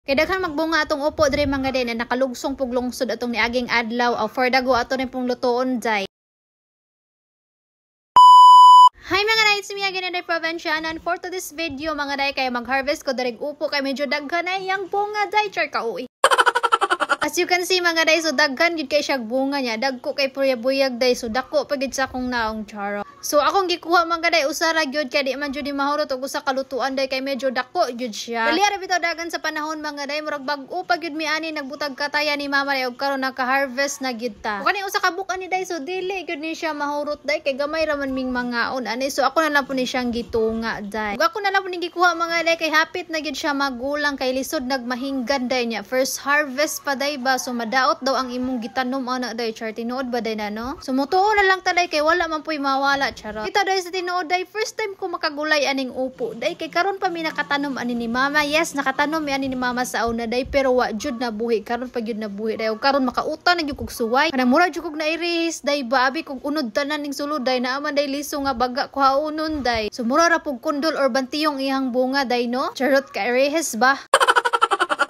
Kay daghan magbunga atong upo diri mga day na nakalugsong pug lungsod atong niaging adlaw o for dago ato rin pong lutoon day. Hi mga day, it's me again in the Provinciana, and for today's video mga day kay mag-harvest ko darig upo kay medyo daghan na yang bunga day char kauy. As you can see mga day, so daghan gid kay siya bunga niya, dagko kay puyag day, so dako pagid sa akong naong charo. So akong gikuha mga day usara gyud kay di man jud mahurot og usa ka lutuan day kay medyo dako gyud siya. Dali ra bitaw dagan sa panahon mga day, murag bag-o pa gyud mi ani nagbutag kataya ni mama day og karon naka-harvest na gyud ta. Kani usa ka bukan ni day, so dili gyud ni siya mahurot day kay gamay ra man ming mangaon ani, so ako na lang po ni siyang gitunga day. Ug ako na lang po ni gikuha mga day kay hapit na gyud siya magulang kay lisod nagmahinggan day niya. First harvest pa day ba, so madaot daw ang imong gitanom ana day char, tinuod ba day na no? So mutuo na lang ta day kay wala man puy mawala charot. Kita day sa tinuod day, first time ko makagulay aning upo day kay karon pa mi nakatanom ani ni mama. Yes, nakatanom mi ani ni mama sa una day pero wa jud nabuhi, karon pa jud nabuhi day ug karon makautan na jud kog suway. Kanang mura jud kog nairis day ba abi kog unod tanan ning sulod day naaman day liso nga baga ko haunon day. So mura ra pug kundol or bantiyong iyang bunga day no. Charot ka rehes ba.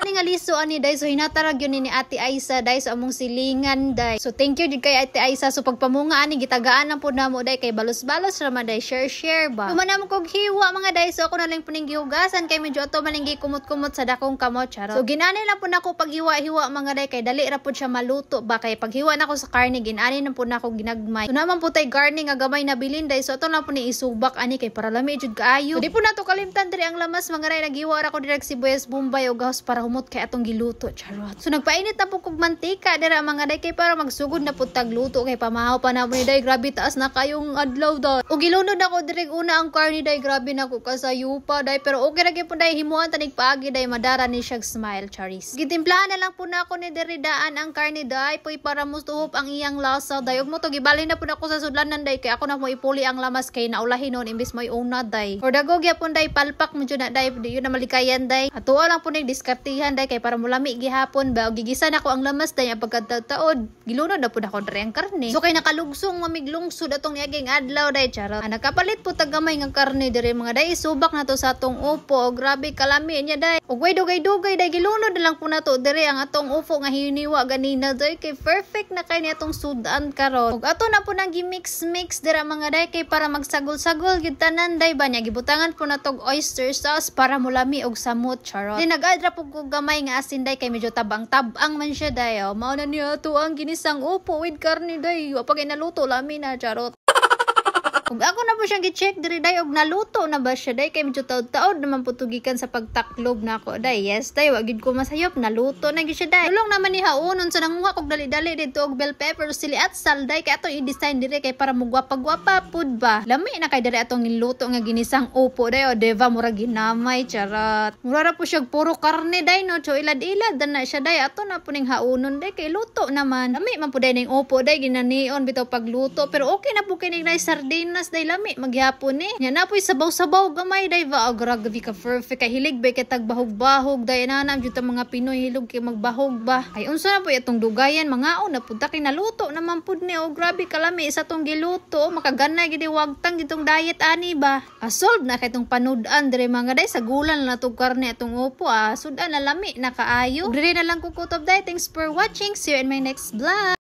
Ani nga liso ani day, so hinatarag yun ni Ate Aisa day, so among silingan day. So thank you jud kay Ate Aisa, so pagpamunga ani gitagaan lang pud namo day kay balos-balos ra man day, share ba. Kumanam kog hiwa mga day, so ako na lang puning gihugasan kay medyo ato man ning kumot-kumot sa dakong kamot charot. So ginani lang pud nako paghiwa-hiwa mga day kay dali ra pud siya maluto ba, kay paghiwa nako sa karne ginani lang pud nako ginagmay. So naman pud tay garni nga gamay na bilin day, so ato lang pud ni isubak ani kay para lami jud kaayo. So di pud nato kalimtan diri ang lamas mga day, naghiwa ra ko direk sibuyas bombay og gahos para humot kay atong giluto charot. So nagpainit na po kog mantika dira mga day kay para magsugod na pud tag luto kay pamahaw pa na mo ni day, grabe taas na kayong adlaw daw. Og gilunod ako direk una ang karni day, grabe na ko kasayo pa day, pero okay ra gyud pud day himuan tanig paagi day, madara ni siya smile charis. Gitimplahan na lang pud nako ni diridaan ang karni day puy para mustuhop ang iyang lasa day. Og mo to gibalhin na pud ako sa sudlanan day kay ako na mo ipuli ang lamas kay naulahin non imbis mo una day. For dago gyapon day palpak mo jud na day, di yun na malikayan day. Atuwa lang pud ning diskartihan day kay para mulami gihapon ba, og gigisan ako ang lamas day pagkataod gilunod na pud ako diri ang karne. So kay nakalugsong mamiglungsod atong niaging adlaw day charot. Nakapalit pud tagamay nga karne diri mga day, subak na to sa atong upo. Grabe kalami niya day. Og way dugay-dugay day, gilunod na lang pud nato diri ang atong upo nga hiniwa ganina day kay perfect na kay ni atong sudan karon. Og ato na pud nang gi-mix dira mga day kay para magsagol-sagol gyud tanan day ba nya, gibutangan pud natog oyster sauce para mulami og samot charot. Di nag-adra pud ko gamay nga asin day kay medyo tabang-tabang man siya day. Mao na niya to ang ginisang upo with karne day, wa pa kay naluto lami na charot. Ug ako na po siyang gi-check diri day og naluto na ba siya day kay medyo taod-taod naman po tugikan sa pagtaklob nako day. Yes day, wa gid ko masayop, naluto na gid siya day. Dulong naman ni haunon sa nanguha kog dali-dali dito og bell pepper sili at sal day kay ato i-design diri kay para mugwapa-gwapa pud ba. Lami na kay diri atong niluto nga ginisang upo day, o deva mura ginamay charot. Mura ra po siya puro karne day no, so ilad-ilad na siya day. Ato na po ning haunon day kay luto naman. Lami man po day ning upo day, ginanion bitaw pagluto, pero okay na po kining day sardinas day, lami magyapon eh. Nya na po'y sabaw-sabaw gamay day ba, grabe ka perfect kay hilig ba kay tagbahog-bahog day, nanam jud ta mga Pinoy hilog kay magbahog ba. Ay unsa na po itong dugayan mangaon na pud ta kay naluto naman pud ni, grabe kalami sa tong giluto, makaganay gid wagtang gitong diet ani ba. Solve na kay tong panudan dire mga day, sa gulan na tong karne atong upo sudan na lami na kaayo. Dire na lang ko kutob day. Thanks for watching, see you in my next vlog.